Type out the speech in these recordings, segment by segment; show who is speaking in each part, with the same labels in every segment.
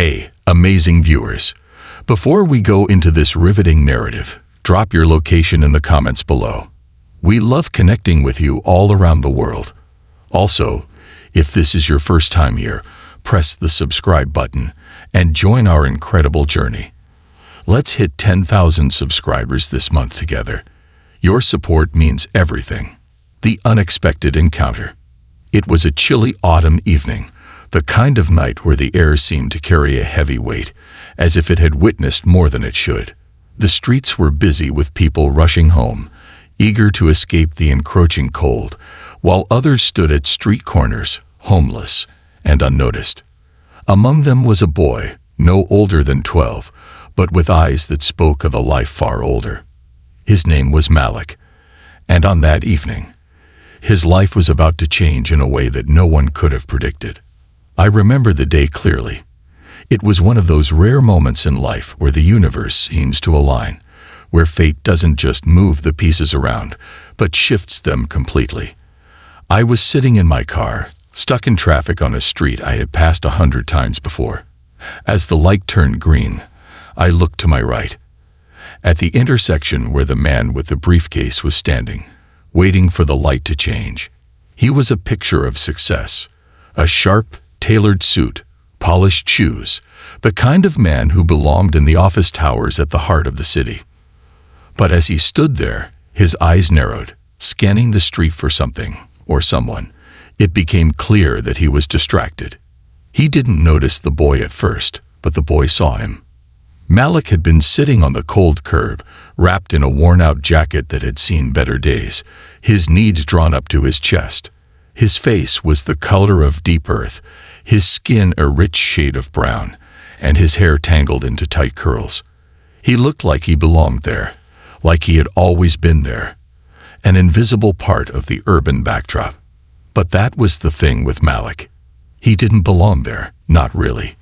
Speaker 1: Hey, amazing viewers! Before we go into this riveting narrative, drop your location in the comments below. We love connecting with you all around the world. Also, if this is your first time here, press the subscribe button and join our incredible journey. Let's hit 10,000 subscribers this month together. Your support means everything. The unexpected encounter. It was a chilly autumn evening, the kind of night where the air seemed to carry a heavy weight, as if it had witnessed more than it should. The streets were busy with people rushing home, eager to escape the encroaching cold, while others stood at street corners, homeless and unnoticed. Among them was a boy, no older than 12, but with eyes that spoke of a life far older. His name was Malik, and on that evening, his life was about to change in a way that no one could have predicted. I remember the day clearly. It was one of those rare moments in life where the universe seems to align, where fate doesn't just move the pieces around, but shifts them completely. I was sitting in my car, stuck in traffic on a street I had passed 100 times before. As the light turned green, I looked to my right. At the intersection where the man with the briefcase was standing, waiting for the light to change. He was a picture of success. A sharp, tailored suit, polished shoes, the kind of man who belonged in the office towers at the heart of the city. But as he stood there, his eyes narrowed, scanning the street for something or someone. It became clear that he was distracted. He didn't notice the boy at first, but the boy saw him. Malik had been sitting on the cold curb, wrapped in a worn-out jacket that had seen better days, his knees drawn up to his chest. His face was the color of deep earth, his skin a rich shade of brown, and his hair tangled into tight curls. He looked like he belonged there, like he had always been there, an invisible part of the urban backdrop. But that was the thing with Malik. He didn't belong there, not really.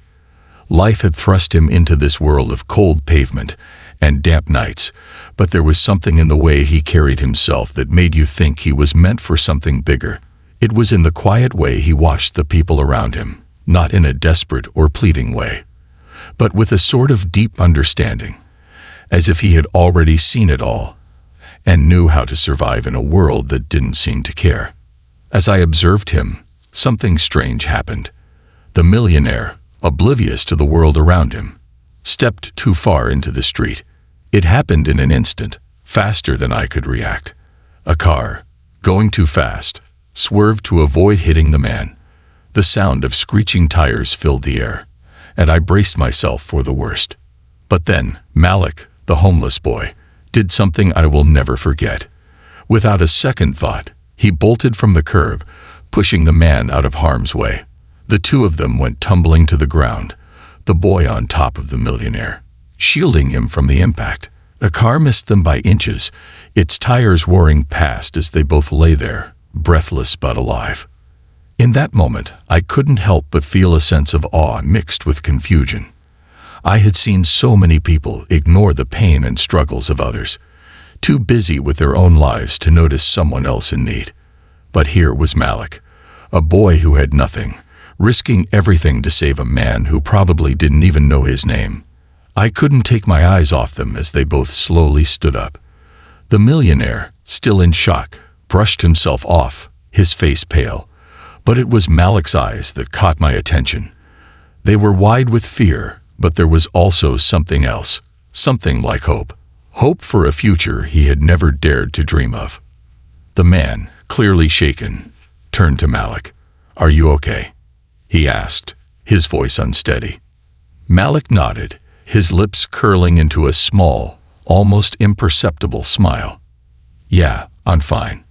Speaker 1: Life had thrust him into this world of cold pavement and damp nights, but there was something in the way he carried himself that made you think he was meant for something bigger. It was in the quiet way he watched the people around him, not in a desperate or pleading way, but with a sort of deep understanding, as if he had already seen it all and knew how to survive in a world that didn't seem to care. As I observed him, something strange happened. The millionaire, oblivious to the world around him, stepped too far into the street. It happened in an instant, faster than I could react. A car, going too fast, swerved to avoid hitting the man. The sound of screeching tires filled the air, and I braced myself for the worst. But then, Malik, the homeless boy, did something I will never forget. Without a second thought, he bolted from the curb, pushing the man out of harm's way. The two of them went tumbling to the ground, the boy on top of the millionaire, shielding him from the impact. The car missed them by inches, its tires whirring past as they both lay there, breathless but alive. In that moment, I couldn't help but feel a sense of awe mixed with confusion. I had seen so many people ignore the pain and struggles of others, too busy with their own lives to notice someone else in need. But here was Malik, a boy who had nothing, risking everything to save a man who probably didn't even know his name. I couldn't take my eyes off them as they both slowly stood up. The millionaire, still in shock, brushed himself off, his face pale. But it was Malik's eyes that caught my attention. They were wide with fear, but there was also something else, something like hope. Hope for a future he had never dared to dream of. The man, clearly shaken, turned to Malik. "Are you okay?" he asked, his voice unsteady. Malik nodded, his lips curling into a small, almost imperceptible smile. "Yeah, I'm fine."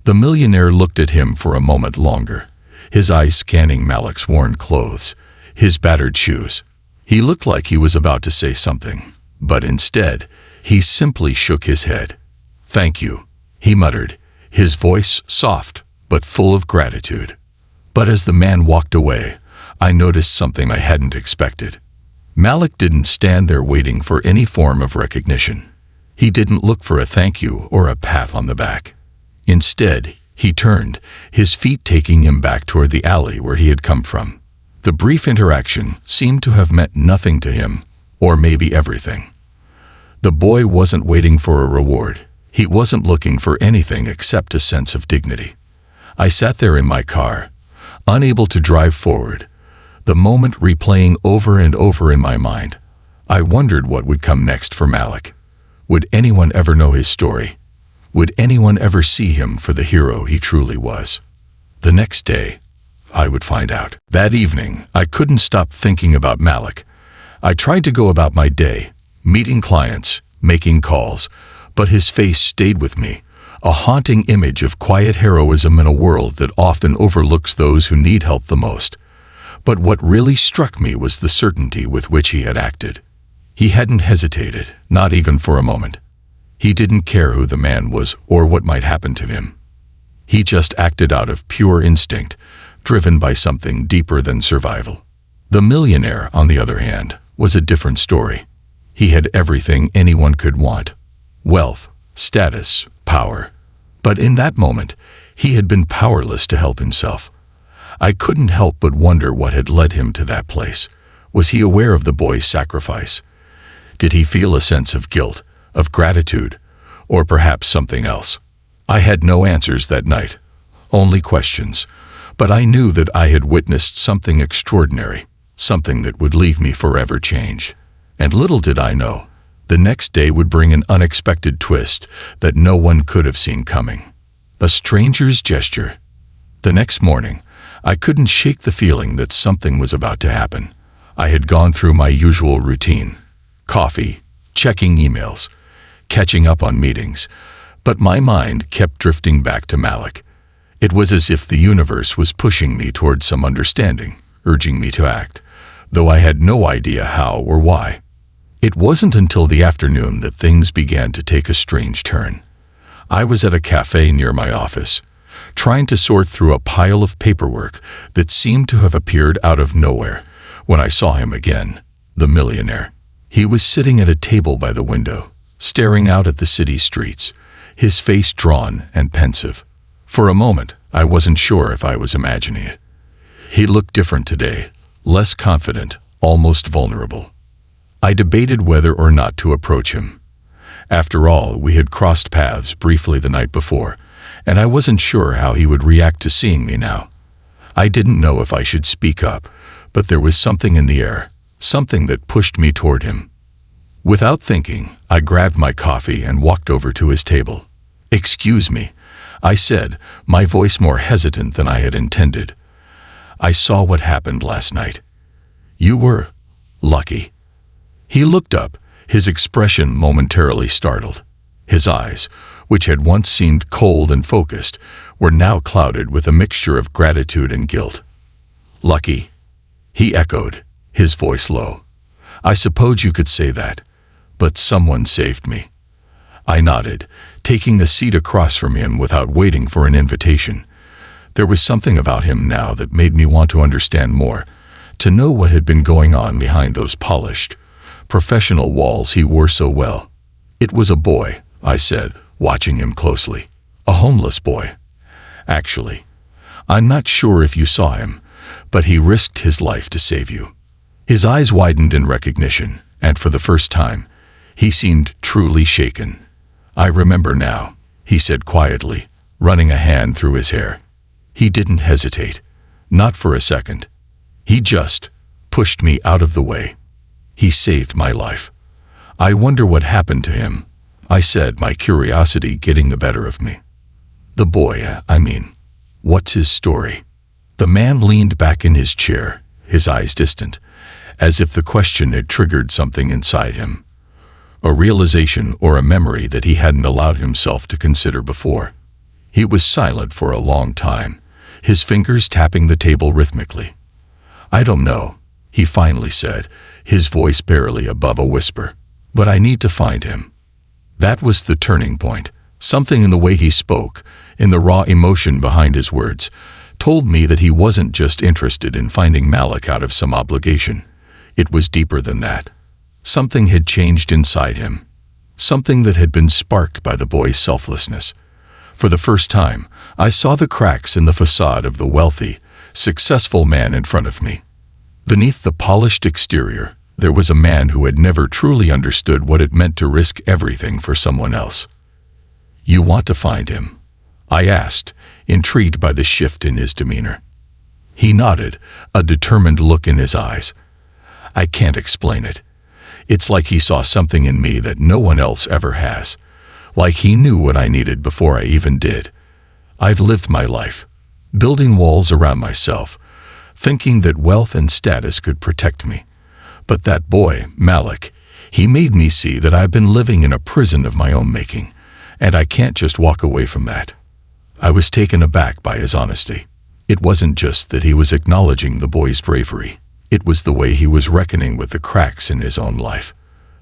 Speaker 1: The millionaire looked at him for a moment longer, his eyes scanning Malik's worn clothes, his battered shoes. He looked like he was about to say something, but instead, he simply shook his head. "Thank you," he muttered, his voice soft but full of gratitude. But as the man walked away, I noticed something I hadn't expected. Malik didn't stand there waiting for any form of recognition. He didn't look for a thank you or a pat on the back. Instead, he turned, his feet taking him back toward the alley where he had come from. The brief interaction seemed to have meant nothing to him, or maybe everything. The boy wasn't waiting for a reward. He wasn't looking for anything except a sense of dignity. I sat there in my car, unable to drive forward, the moment replaying over and over in my mind. I wondered what would come next for Malik. Would anyone ever know his story? Would anyone ever see him for the hero he truly was? The next day, I would find out. That evening, I couldn't stop thinking about Malik. I tried to go about my day, meeting clients, making calls, but his face stayed with me, a haunting image of quiet heroism in a world that often overlooks those who need help the most. But what really struck me was the certainty with which he had acted. He hadn't hesitated, not even for a moment. He didn't care who the man was or what might happen to him. He just acted out of pure instinct, driven by something deeper than survival. The millionaire, on the other hand, was a different story. He had everything anyone could want: wealth, status, power. But in that moment, he had been powerless to help himself. I couldn't help but wonder what had led him to that place. Was he aware of the boy's sacrifice? Did he feel a sense of guilt, of gratitude, or perhaps something else? I had no answers that night, only questions. But I knew that I had witnessed something extraordinary, something that would leave me forever changed. And little did I know, the next day would bring an unexpected twist that no one could have seen coming. A stranger's gesture. The next morning, I couldn't shake the feeling that something was about to happen. I had gone through my usual routine: coffee, checking emails, catching up on meetings, but my mind kept drifting back to Malik. It was as if the universe was pushing me towards some understanding, urging me to act, though I had no idea how or why. It wasn't until the afternoon that things began to take a strange turn. I was at a cafe near my office, trying to sort through a pile of paperwork that seemed to have appeared out of nowhere, when I saw him again, the millionaire. He was sitting at a table by the window, staring out at the city streets, his face drawn and pensive. For a moment, I wasn't sure if I was imagining it. He looked different today, less confident, almost vulnerable. I debated whether or not to approach him. After all, we had crossed paths briefly the night before, and I wasn't sure how he would react to seeing me now. I didn't know if I should speak up, but there was something in the air, something that pushed me toward him. Without thinking, I grabbed my coffee and walked over to his table. "Excuse me," I said, my voice more hesitant than I had intended. "I saw what happened last night. You were lucky." He looked up, his expression momentarily startled. His eyes, which had once seemed cold and focused, were now clouded with a mixture of gratitude and guilt. "Lucky," he echoed, his voice low. "I suppose you could say that, but someone saved me." I nodded, taking a seat across from him without waiting for an invitation. There was something about him now that made me want to understand more, to know what had been going on behind those polished, professional walls he wore so well. "It was a boy," I said, watching him closely. "A homeless boy. Actually, I'm not sure if you saw him, but he risked his life to save you." His eyes widened in recognition, and for the first time, he seemed truly shaken. "I remember now," he said quietly, running a hand through his hair. He didn't hesitate, not for a second. He just pushed me out of the way. He saved my life. "I wonder what happened to him," I said, my curiosity getting the better of me. "The boy, I mean. What's his story?" The man leaned back in his chair, his eyes distant, as if the question had triggered something inside him. A realization or a memory that he hadn't allowed himself to consider before. He was silent for a long time, his fingers tapping the table rhythmically. "I don't know," he finally said, his voice barely above a whisper. "But I need to find him." That was the turning point. Something in the way he spoke, in the raw emotion behind his words, told me that he wasn't just interested in finding Malik out of some obligation. It was deeper than that. Something had changed inside him. Something that had been sparked by the boy's selflessness. For the first time, I saw the cracks in the facade of the wealthy, successful man in front of me. Beneath the polished exterior, there was a man who had never truly understood what it meant to risk everything for someone else. "You want to find him?" I asked, intrigued by the shift in his demeanor. He nodded, a determined look in his eyes. I can't explain it. It's like he saw something in me that no one else ever has. Like he knew what I needed before I even did. I've lived my life, building walls around myself, thinking that wealth and status could protect me. But that boy, Malik, he made me see that I've been living in a prison of my own making, and I can't just walk away from that. I was taken aback by his honesty. It wasn't just that he was acknowledging the boy's bravery. It was the way he was reckoning with the cracks in his own life.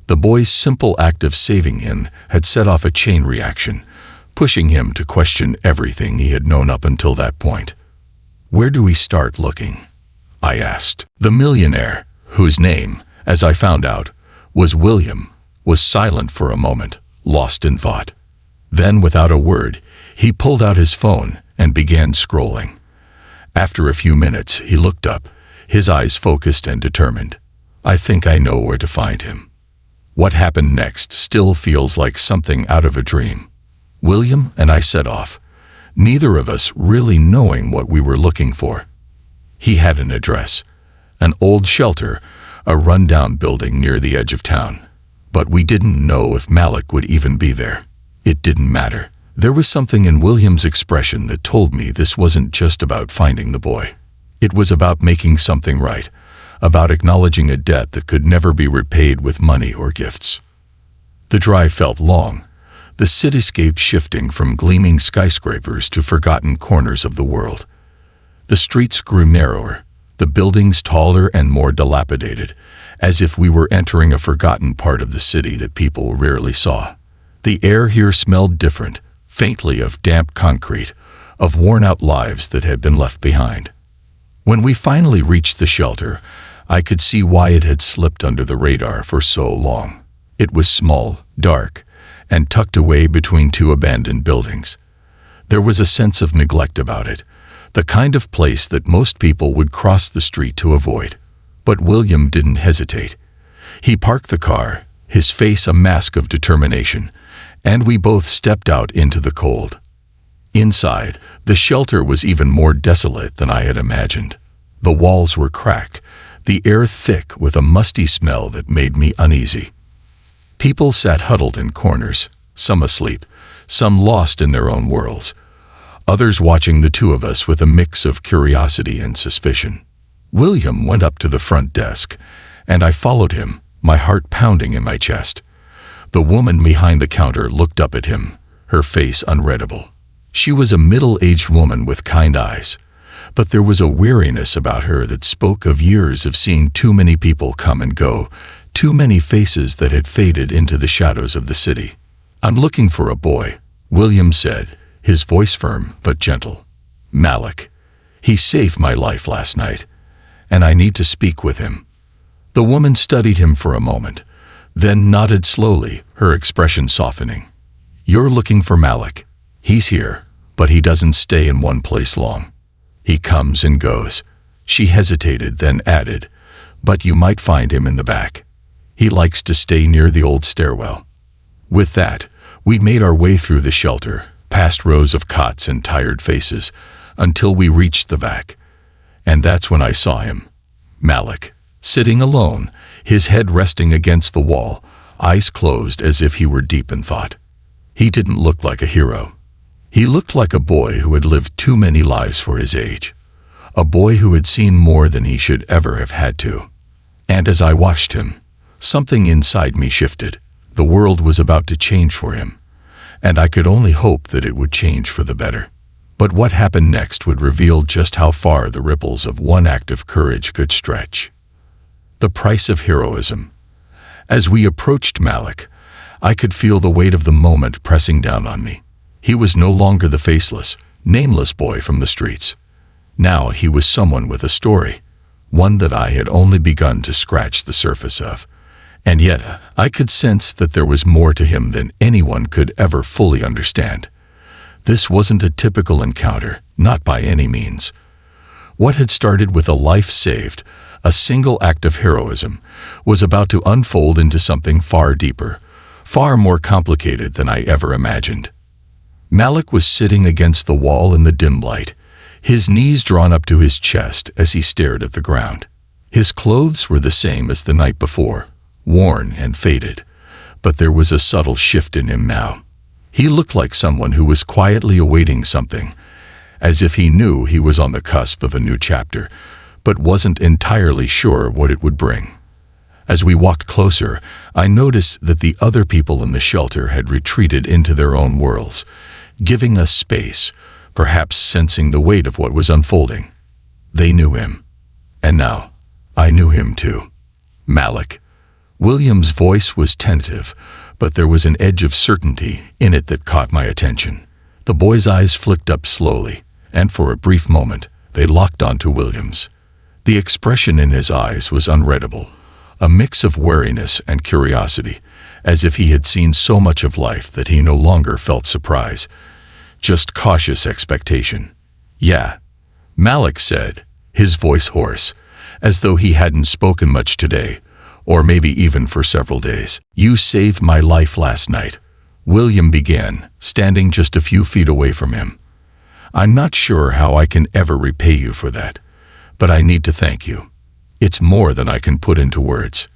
Speaker 1: The boy's simple act of saving him had set off a chain reaction, pushing him to question everything he had known up until that point. "Where do we start looking?" I asked. The millionaire, whose name, as I found out, was William, was silent for a moment, lost in thought. Then, without a word, he pulled out his phone and began scrolling. After a few minutes, he looked up, his eyes focused and determined. "I think I know where to find him." What happened next still feels like something out of a dream. William and I set off, neither of us really knowing what we were looking for. He had an address, an old shelter, a rundown building near the edge of town. But we didn't know if Malik would even be there. It didn't matter. There was something in William's expression that told me this wasn't just about finding the boy. It was about making something right, about acknowledging a debt that could never be repaid with money or gifts. The drive felt long, the cityscape shifting from gleaming skyscrapers to forgotten corners of the world. The streets grew narrower, the buildings taller and more dilapidated, as if we were entering a forgotten part of the city that people rarely saw. The air here smelled different, faintly of damp concrete, of worn-out lives that had been left behind. When we finally reached the shelter, I could see why it had slipped under the radar for so long. It was small, dark, and tucked away between two abandoned buildings. There was a sense of neglect about it, the kind of place that most people would cross the street to avoid. But William didn't hesitate. He parked the car, his face a mask of determination, and we both stepped out into the cold. Inside, the shelter was even more desolate than I had imagined. The walls were cracked, the air thick with a musty smell that made me uneasy. People sat huddled in corners, some asleep, some lost in their own worlds, others watching the two of us with a mix of curiosity and suspicion. William went up to the front desk, and I followed him, my heart pounding in my chest. The woman behind the counter looked up at him, her face unreadable. She was a middle-aged woman with kind eyes, but there was a weariness about her that spoke of years of seeing too many people come and go, too many faces that had faded into the shadows of the city. "I'm looking for a boy," William said, his voice firm but gentle. "Malik. He saved my life last night, and I need to speak with him." The woman studied him for a moment, then nodded slowly, her expression softening. "You're looking for Malik. He's here, but he doesn't stay in one place long. He comes and goes." She hesitated, then added, "But you might find him in the back. He likes to stay near the old stairwell." With that, we made our way through the shelter, past rows of cots and tired faces, until we reached the back. And that's when I saw him. Malik, sitting alone, his head resting against the wall, eyes closed as if he were deep in thought. He didn't look like a hero. He looked like a boy who had lived too many lives for his age. A boy who had seen more than he should ever have had to. And as I watched him, something inside me shifted. The world was about to change for him, and I could only hope that it would change for the better. But what happened next would reveal just how far the ripples of one act of courage could stretch. The price of heroism. As we approached Malik, I could feel the weight of the moment pressing down on me. He was no longer the faceless, nameless boy from the streets. Now he was someone with a story, one that I had only begun to scratch the surface of. And yet, I could sense that there was more to him than anyone could ever fully understand. This wasn't a typical encounter, not by any means. What had started with a life saved, a single act of heroism, was about to unfold into something far deeper, far more complicated than I ever imagined. Malik was sitting against the wall in the dim light, his knees drawn up to his chest as he stared at the ground. His clothes were the same as the night before, worn and faded, but there was a subtle shift in him now. He looked like someone who was quietly awaiting something, as if he knew he was on the cusp of a new chapter, but wasn't entirely sure what it would bring. As we walked closer, I noticed that the other people in the shelter had retreated into their own worlds, giving us space, perhaps sensing the weight of what was unfolding. They knew him. And now, I knew him too. Malik. William's voice was tentative, but there was an edge of certainty in it that caught my attention. The boy's eyes flicked up slowly, and for a brief moment, they locked onto William's. The expression in his eyes was unreadable, a mix of wariness and curiosity, as if he had seen so much of life that he no longer felt surprise, just cautious expectation. "Yeah," Malik said, his voice hoarse, as though he hadn't spoken much today, or maybe even for several days. "You saved my life last night," William began, standing just a few feet away from him. "I'm not sure how I can ever repay you for that, but I need to thank you. It's more than I can put into words."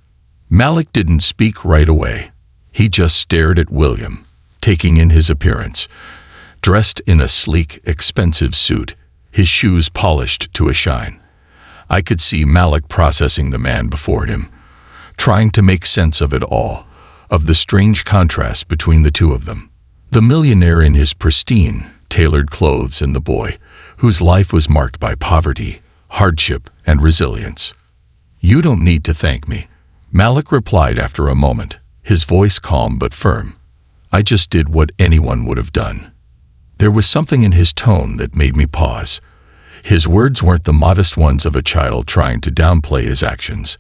Speaker 1: Malik didn't speak right away. He just stared at William, taking in his appearance. Dressed in a sleek, expensive suit, his shoes polished to a shine. I could see Malik processing the man before him, trying to make sense of it all, of the strange contrast between the two of them. The millionaire in his pristine, tailored clothes and the boy, whose life was marked by poverty, hardship, and resilience. "You don't need to thank me," Malik replied after a moment, his voice calm but firm. "I just did what anyone would have done." There was something in his tone that made me pause. His words weren't the modest ones of a child trying to downplay his actions.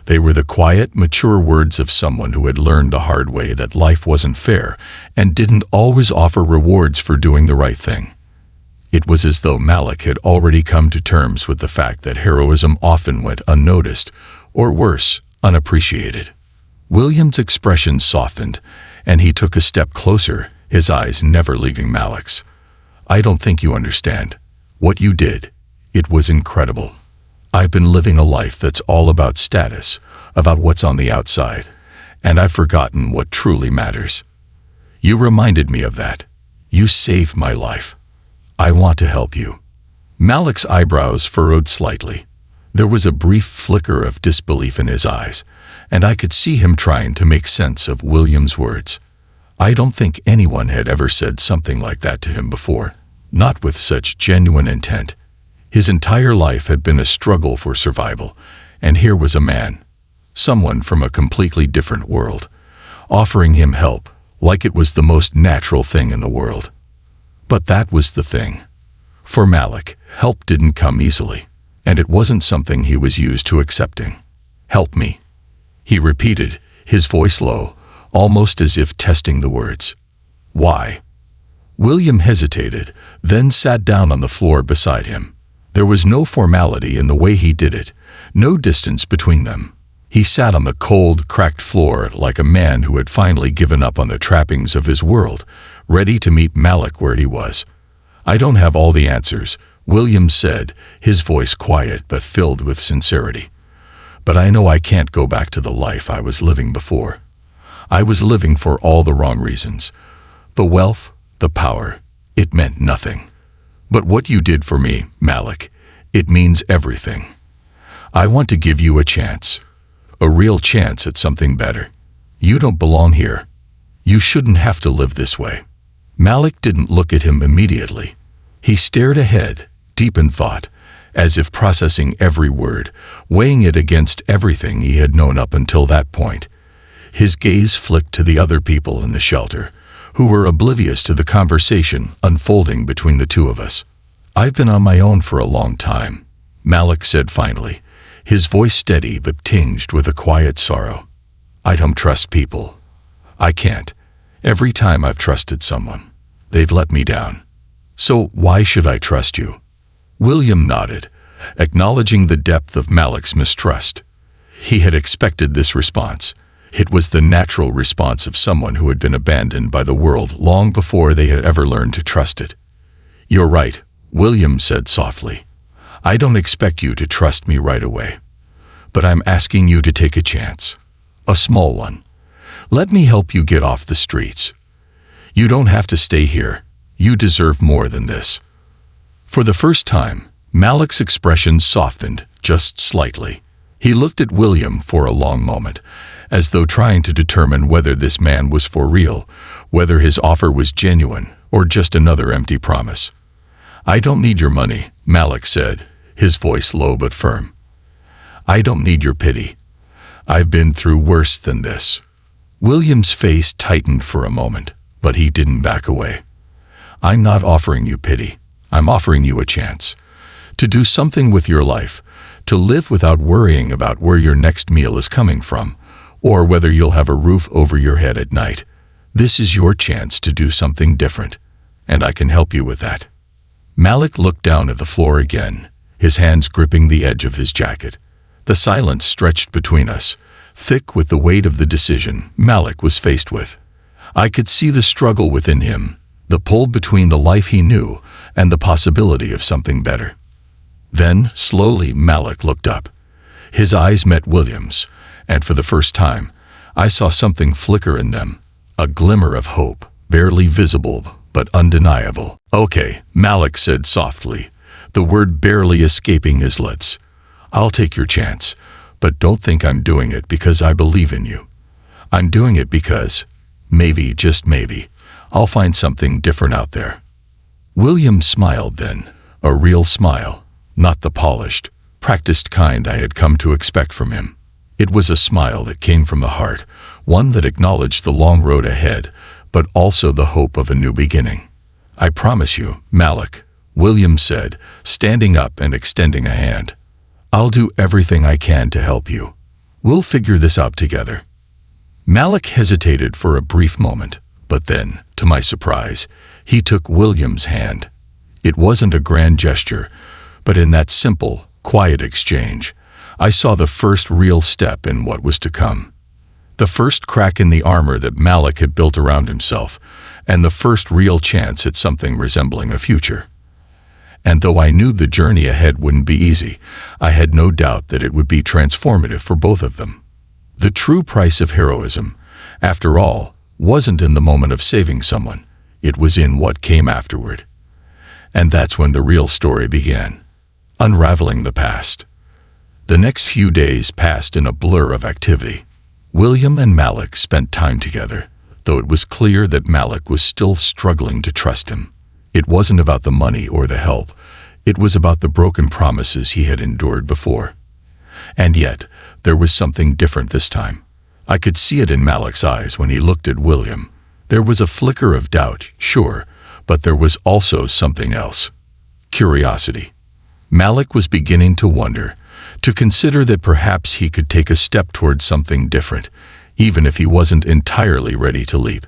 Speaker 1: They were the quiet, mature words of someone who had learned the hard way that life wasn't fair and didn't always offer rewards for doing the right thing. It was as though Malik had already come to terms with the fact that heroism often went unnoticed, or worse, unappreciated. William's expression softened, and he took a step closer, his eyes never leaving Malik's. "I don't think you understand. What you did, it was incredible. I've been living a life that's all about status, about what's on the outside, and I've forgotten what truly matters. You reminded me of that. You saved my life. I want to help you." Malik's eyebrows furrowed slightly. There was a brief flicker of disbelief in his eyes, and I could see him trying to make sense of William's words. I don't think anyone had ever said something like that to him before, not with such genuine intent. His entire life had been a struggle for survival, and here was a man, someone from a completely different world, offering him help like it was the most natural thing in the world. But that was the thing. For Malik, help didn't come easily, and it wasn't something he was used to accepting. "Help me," he repeated, his voice low, almost as if testing the words. "Why?" William hesitated, then sat down on the floor beside him. There was no formality in the way he did it, no distance between them. He sat on the cold, cracked floor like a man who had finally given up on the trappings of his world, ready to meet Malik where he was. "I don't have all the answers," William said, his voice quiet but filled with sincerity. "But I know I can't go back to the life I was living before. I was living for all the wrong reasons. The wealth, the power, it meant nothing. But what you did for me, Malik, it means everything. I want to give you a chance, a real chance at something better. You don't belong here. You shouldn't have to live this way." Malik didn't look at him immediately. He stared ahead, deep in thought, as if processing every word, weighing it against everything he had known up until that point. His gaze flicked to the other people in the shelter, who were oblivious to the conversation unfolding between the two of us. "I've been on my own for a long time," Malik said finally, his voice steady but tinged with a quiet sorrow. "I don't trust people. I can't. Every time I've trusted someone, they've let me down. So why should I trust you?" William nodded, acknowledging the depth of Malik's mistrust. He had expected this response. It was the natural response of someone who had been abandoned by the world long before they had ever learned to trust it. "You're right," William said softly. "I don't expect you to trust me right away. But I'm asking you to take a chance. A small one. Let me help you get off the streets. You don't have to stay here. You deserve more than this." For the first time, Malik's expression softened just slightly. He looked at William for a long moment, as though trying to determine whether this man was for real, whether his offer was genuine, or just another empty promise. "I don't need your money," Malik said, his voice low but firm. "I don't need your pity. I've been through worse than this." William's face tightened for a moment, but he didn't back away. "I'm not offering you pity. I'm offering you a chance. To do something with your life, to live without worrying about where your next meal is coming from, or whether you'll have a roof over your head at night. This is your chance to do something different, and I can help you with that." Malik looked down at the floor again, his hands gripping the edge of his jacket. The silence stretched between us, thick with the weight of the decision Malik was faced with. I could see the struggle within him, the pull between the life he knew and the possibility of something better. Then, slowly, Malik looked up. His eyes met William's, and for the first time, I saw something flicker in them, a glimmer of hope, barely visible but undeniable. "Okay," Malik said softly, the word barely escaping his lips. "I'll take your chance, but don't think I'm doing it because I believe in you. I'm doing it because, maybe, just maybe, I'll find something different out there." William smiled then, a real smile, not the polished, practiced kind I had come to expect from him. It was a smile that came from the heart, one that acknowledged the long road ahead, but also the hope of a new beginning. "I promise you, Malik," William said, standing up and extending a hand. "I'll do everything I can to help you. We'll figure this out together." Malik hesitated for a brief moment, but then, to my surprise, he took William's hand. It wasn't a grand gesture, but in that simple, quiet exchange, I saw the first real step in what was to come. The first crack in the armor that Malik had built around himself, and the first real chance at something resembling a future. And though I knew the journey ahead wouldn't be easy, I had no doubt that it would be transformative for both of them. The true price of heroism, after all, wasn't in the moment of saving someone. It was in what came afterward. And that's when the real story began, unraveling the past. The next few days passed in a blur of activity. William and Malik spent time together, though it was clear that Malik was still struggling to trust him. It wasn't about the money or the help. It was about the broken promises he had endured before. And yet, there was something different this time. I could see it in Malik's eyes when he looked at William. There was a flicker of doubt, sure, but there was also something else. Curiosity. Malik was beginning to wonder, to consider that perhaps he could take a step towards something different, even if he wasn't entirely ready to leap.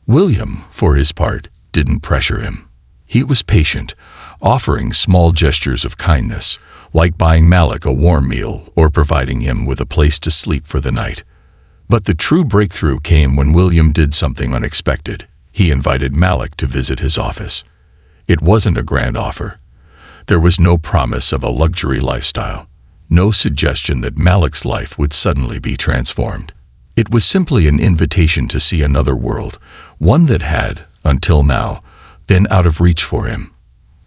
Speaker 1: William, for his part, didn't pressure him. He was patient, offering small gestures of kindness, like buying Malik a warm meal or providing him with a place to sleep for the night. But the true breakthrough came when William did something unexpected. He invited Malik to visit his office. It wasn't a grand offer. There was no promise of a luxury lifestyle, no suggestion that Malik's life would suddenly be transformed. It was simply an invitation to see another world, one that had, until now, been out of reach for him.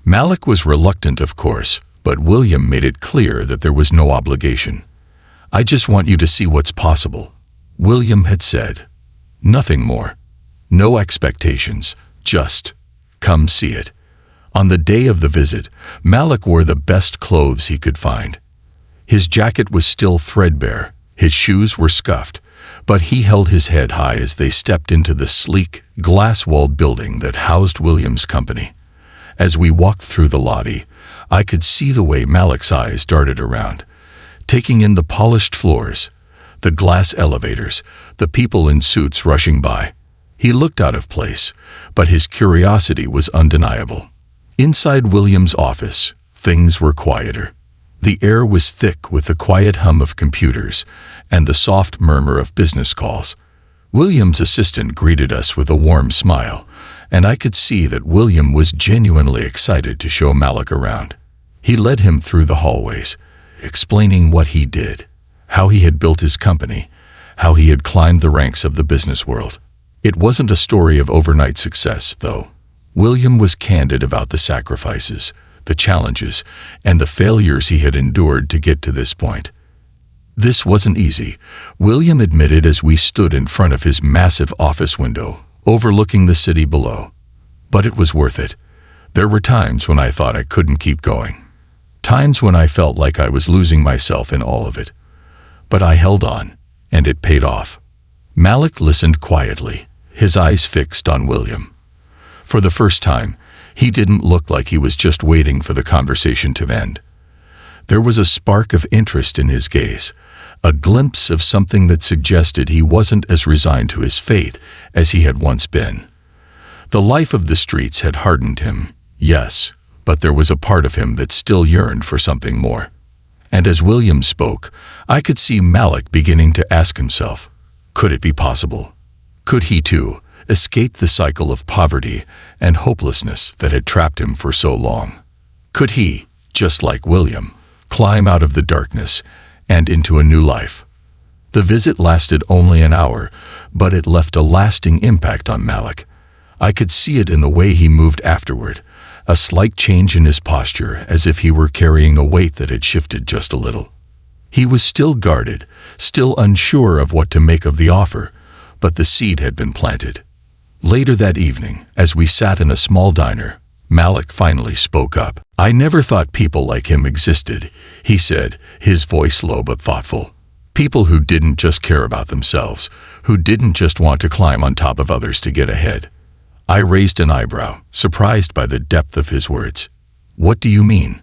Speaker 1: Malik was reluctant, of course, but William made it clear that there was no obligation. "I just want you to see what's possible," William had said. Nothing more. No expectations, just, "Come see it." On the day of the visit, Malik wore the best clothes he could find. His jacket was still threadbare, his shoes were scuffed, but he held his head high as they stepped into the sleek, glass-walled building that housed William's company. As we walked through the lobby, I could see the way Malik's eyes darted around, taking in the polished floors, the glass elevators, the people in suits rushing by. He looked out of place, but his curiosity was undeniable. Inside William's office, things were quieter. The air was thick with the quiet hum of computers and the soft murmur of business calls. William's assistant greeted us with a warm smile, and I could see that William was genuinely excited to show Malik around. He led him through the hallways, explaining what he did, how he had built his company, how he had climbed the ranks of the business world. It wasn't a story of overnight success, though. William was candid about the sacrifices, the challenges, and the failures he had endured to get to this point. This wasn't easy, William admitted as we stood in front of his massive office window, overlooking the city below. But it was worth it. There were times when I thought I couldn't keep going. Times when I felt like I was losing myself in all of it. But I held on, and it paid off. Malik listened quietly, his eyes fixed on William. For the first time, he didn't look like he was just waiting for the conversation to end. There was a spark of interest in his gaze, a glimpse of something that suggested he wasn't as resigned to his fate as he had once been. The life of the streets had hardened him, yes, but there was a part of him that still yearned for something more. And as William spoke, I could see Malik beginning to ask himself, could it be possible? Could he too escape the cycle of poverty and hopelessness that had trapped him for so long? Could he, just like William, climb out of the darkness and into a new life? The visit lasted only an hour, but it left a lasting impact on Malik. I could see it in the way he moved afterward, a slight change in his posture as if he were carrying a weight that had shifted just a little. He was still guarded, still unsure of what to make of the offer, but the seed had been planted. Later that evening, as we sat in a small diner, Malik finally spoke up. "I never thought people like him existed," he said, his voice low but thoughtful. "People who didn't just care about themselves, who didn't just want to climb on top of others to get ahead." I raised an eyebrow, surprised by the depth of his words. "What do you mean?"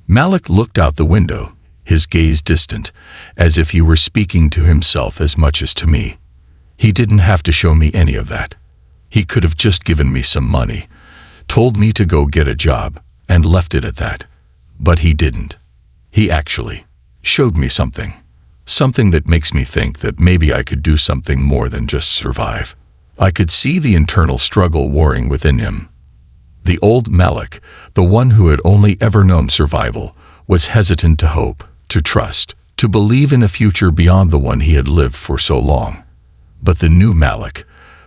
Speaker 1: Malik looked out the window, his gaze distant, as if he were speaking to himself as much as to me. He didn't have to show me any of that. He could have just given me some money, told me to go get a job, and left it at that. But he didn't. He actually showed me something. Something that makes me think that maybe I could do something more than just survive. I could see the internal struggle warring within him. The old Malik, the one who had only ever known survival, was hesitant to hope, to trust, to believe in a future beyond the one he had lived for so long. But the new Malik,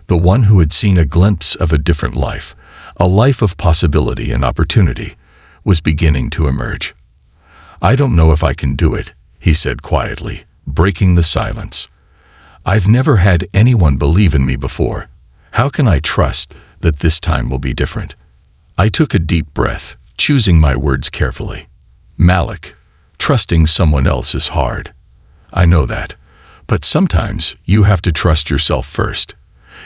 Speaker 1: the one who had seen a glimpse of a different life, a life of possibility and opportunity, was beginning to emerge. "I don't know if I can do it," he said quietly, breaking the silence. "I've never had anyone believe in me before. How can I trust that this time will be different?" I took a deep breath, choosing my words carefully. "Malik, trusting someone else is hard. I know that. But sometimes you have to trust yourself first.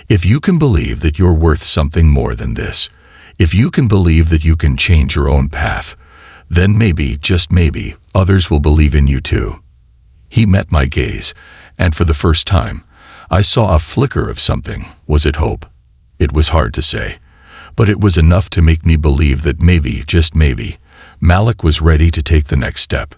Speaker 1: If you can believe that you're worth something more than this, if you can believe that you can change your own path, then maybe, just maybe, others will believe in you too." He met my gaze, and for the first time, I saw a flicker of something. Was it hope? It was hard to say, but it was enough to make me believe that maybe, just maybe, Malik was ready to take the next step.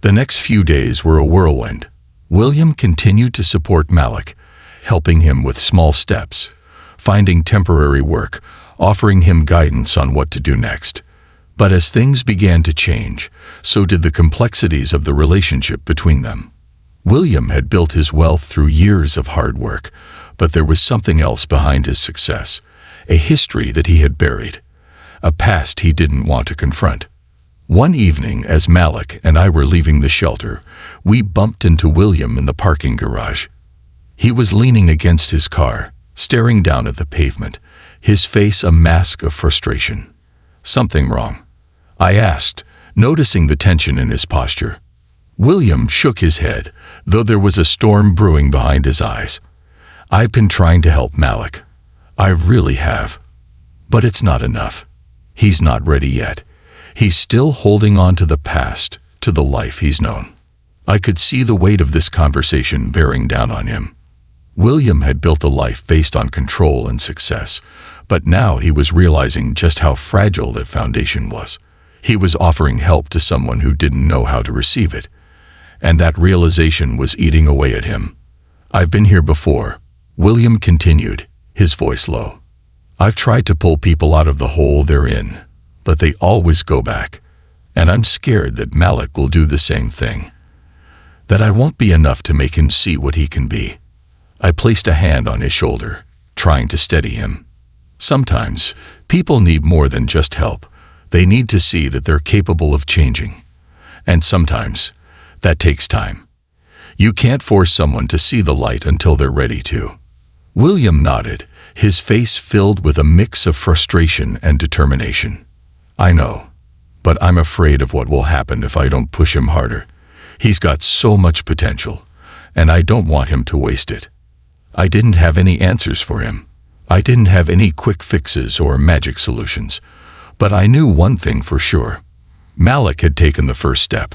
Speaker 1: The next few days were a whirlwind. William continued to support Malik, helping him with small steps, finding temporary work, offering him guidance on what to do next. But as things began to change, so did the complexities of the relationship between them. William had built his wealth through years of hard work, but there was something else behind his success, a history that he had buried, a past he didn't want to confront. One evening, as Malik and I were leaving the shelter, we bumped into William in the parking garage. He was leaning against his car, staring down at the pavement, his face a mask of frustration. "Something wrong?" I asked, noticing the tension in his posture. William shook his head, though there was a storm brewing behind his eyes. "I've been trying to help Malik. I really have. But it's not enough. He's not ready yet. He's still holding on to the past, to the life he's known." I could see the weight of this conversation bearing down on him. William had built a life based on control and success, but now he was realizing just how fragile that foundation was. He was offering help to someone who didn't know how to receive it, and that realization was eating away at him. "I've been here before," William continued, his voice low. "I've tried to pull people out of the hole they're in, but they always go back, and I'm scared that Malik will do the same thing, that I won't be enough to make him see what he can be." I placed a hand on his shoulder, trying to steady him. Sometimes, people need more than just help. They need to see that they're capable of changing. And sometimes, that takes time. You can't force someone to see the light until they're ready to. William nodded, his face filled with a mix of frustration and determination. "I know, but I'm afraid of what will happen if I don't push him harder. He's got so much potential, and I don't want him to waste it." I didn't have any answers for him. I didn't have any quick fixes or magic solutions. But I knew one thing for sure. Malik had taken the first step.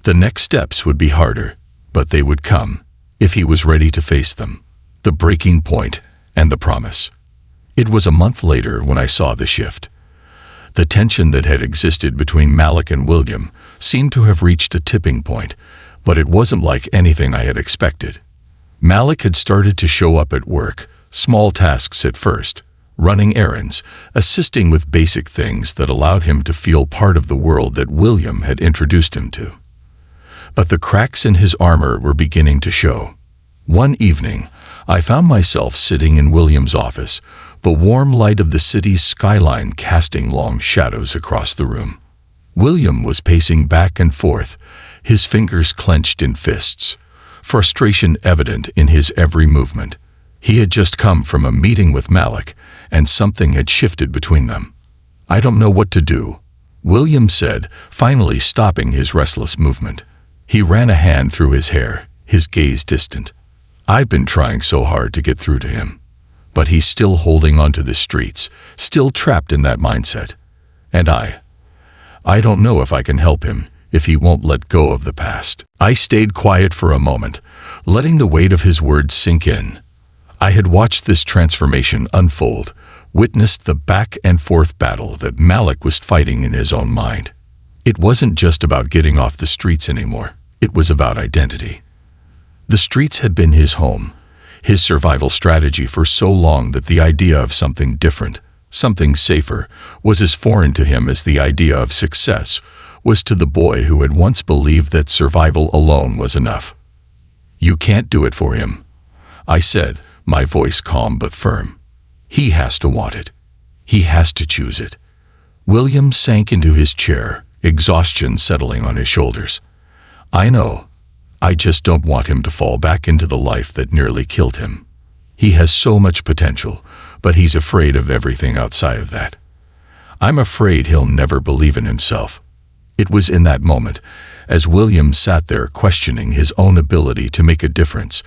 Speaker 1: The next steps would be harder, but they would come, if he was ready to face them. The breaking point and the promise. It was a month later when I saw the shift. The tension that had existed between Malik and William seemed to have reached a tipping point, but it wasn't like anything I had expected. Malik had started to show up at work, small tasks at first, running errands, assisting with basic things that allowed him to feel part of the world that William had introduced him to. But the cracks in his armor were beginning to show. One evening, I found myself sitting in William's office, the warm light of the city's skyline casting long shadows across the room. William was pacing back and forth, his fingers clenched in fists, frustration evident in his every movement. He had just come from a meeting with Malik, and something had shifted between them. "I don't know what to do," William said, finally stopping his restless movement. He ran a hand through his hair, his gaze distant. "I've been trying so hard to get through to him, but he's still holding on to the streets, still trapped in that mindset. And I don't know if I can help him, if he won't let go of the past." I stayed quiet for a moment, letting the weight of his words sink in. I had watched this transformation unfold, witnessed the back-and-forth battle that Malik was fighting in his own mind. It wasn't just about getting off the streets anymore. It was about identity. The streets had been his home, his survival strategy for so long that the idea of something different, something safer, was as foreign to him as the idea of success was to the boy who had once believed that survival alone was enough. "You can't do it for him," I said, my voice calm but firm. "He has to want it. He has to choose it." William sank into his chair, exhaustion settling on his shoulders. "I know. I just don't want him to fall back into the life that nearly killed him. He has so much potential, but he's afraid of everything outside of that. I'm afraid he'll never believe in himself." It was in that moment, as William sat there questioning his own ability to make a difference,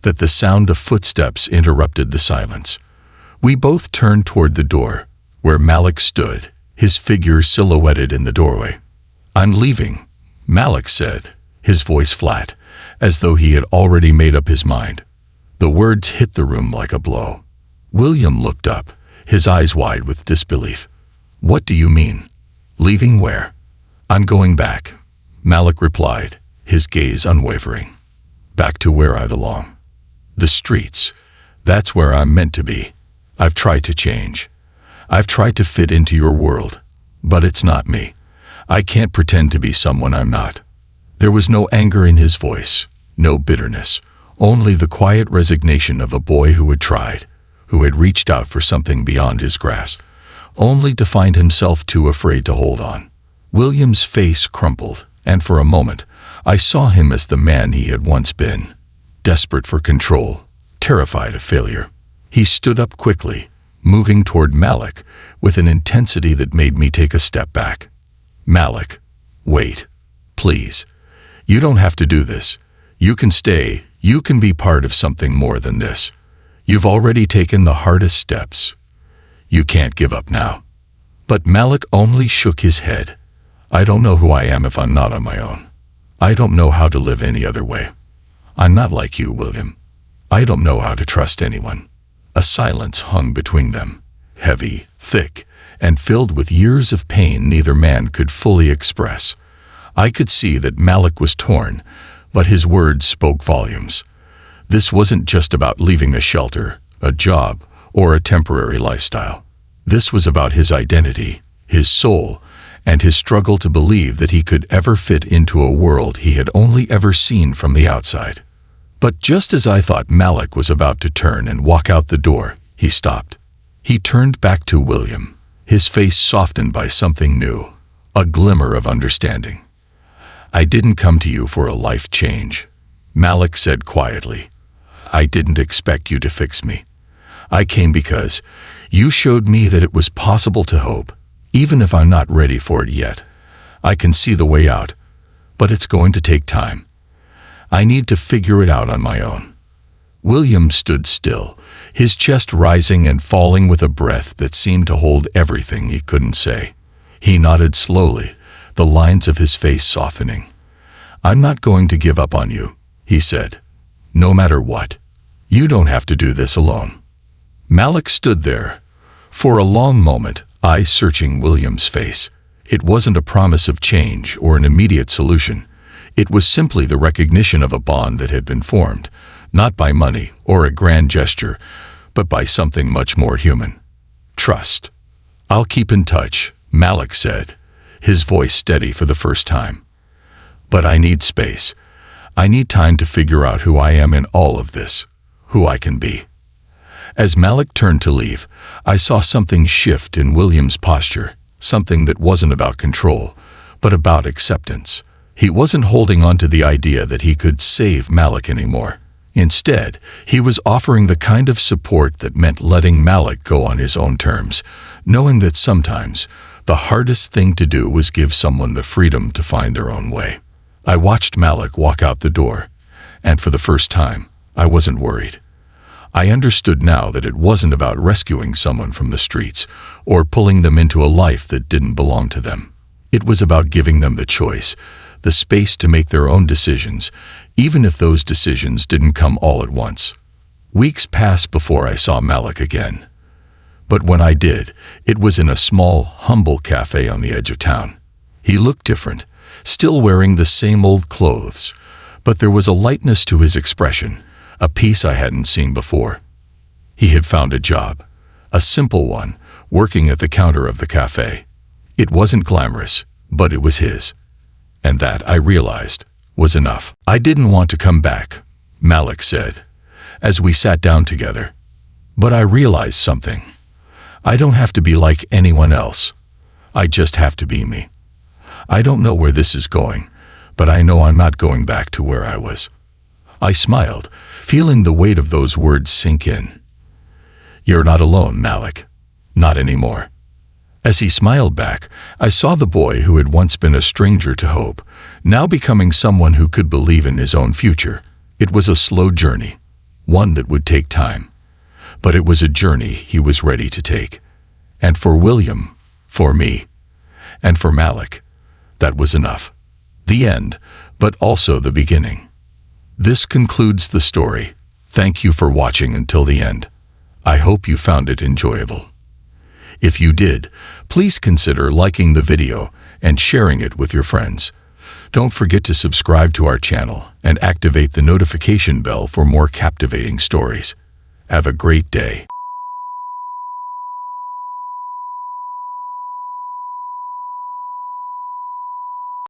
Speaker 1: that the sound of footsteps interrupted the silence. We both turned toward the door, where Malik stood, his figure silhouetted in the doorway. "I'm leaving," Malik said, his voice flat, as though he had already made up his mind. The words hit the room like a blow. William looked up, his eyes wide with disbelief. "What do you mean? Leaving where?" "I'm going back," Malik replied, his gaze unwavering. "Back to where I belong. The streets. That's where I'm meant to be. I've tried to change. I've tried to fit into your world, but it's not me. I can't pretend to be someone I'm not." There was no anger in his voice, no bitterness, only the quiet resignation of a boy who had tried, who had reached out for something beyond his grasp, only to find himself too afraid to hold on. William's face crumpled, and for a moment, I saw him as the man he had once been. Desperate for control, terrified of failure. He stood up quickly, moving toward Malik with an intensity that made me take a step back. "Malik, wait. Please. You don't have to do this. You can stay. You can be part of something more than this. You've already taken the hardest steps. You can't give up now." But Malik only shook his head. "I don't know who I am if I'm not on my own. I don't know how to live any other way. I'm not like you, William. I don't know how to trust anyone." A silence hung between them, heavy, thick, and filled with years of pain neither man could fully express. I could see that Malik was torn, but his words spoke volumes. This wasn't just about leaving a shelter, a job, or a temporary lifestyle. This was about his identity, his soul, and his struggle to believe that he could ever fit into a world he had only ever seen from the outside. But just as I thought Malik was about to turn and walk out the door, he stopped. He turned back to William, his face softened by something new, a glimmer of understanding. "I didn't come to you for a life change," Malik said quietly. "I didn't expect you to fix me. I came because you showed me that it was possible to hope, even if I'm not ready for it yet. I can see the way out, but it's going to take time. I need to figure it out on my own." William stood still, his chest rising and falling with a breath that seemed to hold everything he couldn't say. He nodded slowly, the lines of his face softening. "I'm not going to give up on you," he said. "No matter what. You don't have to do this alone." Malik stood there, for a long moment, eyes searching William's face. It wasn't a promise of change or an immediate solution. It was simply the recognition of a bond that had been formed, not by money or a grand gesture, but by something much more human. Trust. "I'll keep in touch," Malik said, his voice steady for the first time. "But I need space. I need time to figure out who I am in all of this, who I can be." As Malik turned to leave, I saw something shift in William's posture, something that wasn't about control, but about acceptance. He wasn't holding on to the idea that he could save Malik anymore. Instead, he was offering the kind of support that meant letting Malik go on his own terms, knowing that sometimes the hardest thing to do was give someone the freedom to find their own way. I watched Malik walk out the door, and for the first time, I wasn't worried. I understood now that it wasn't about rescuing someone from the streets or pulling them into a life that didn't belong to them. It was about giving them the choice, the space to make their own decisions, even if those decisions didn't come all at once. Weeks passed before I saw Malik again. But when I did, it was in a small, humble cafe on the edge of town. He looked different, still wearing the same old clothes, but there was a lightness to his expression, a peace I hadn't seen before. He had found a job, a simple one, working at the counter of the cafe. It wasn't glamorous, but it was his. And that, I realized, was enough. "I didn't want to come back," Malik said, as we sat down together. "But I realized something. I don't have to be like anyone else. I just have to be me. I don't know where this is going, but I know I'm not going back to where I was." I smiled, feeling the weight of those words sink in. "You're not alone, Malik. Not anymore." As he smiled back, I saw the boy who had once been a stranger to hope, now becoming someone who could believe in his own future. It was a slow journey, one that would take time. But it was a journey he was ready to take. And for William, for me, and for Malik, that was enough. The end, but also the beginning. This concludes the story. Thank you for watching until the end. I hope you found it enjoyable. If you did, please consider liking the video and sharing it with your friends. Don't forget to subscribe to our channel and activate the notification bell for more captivating stories. Have a great day.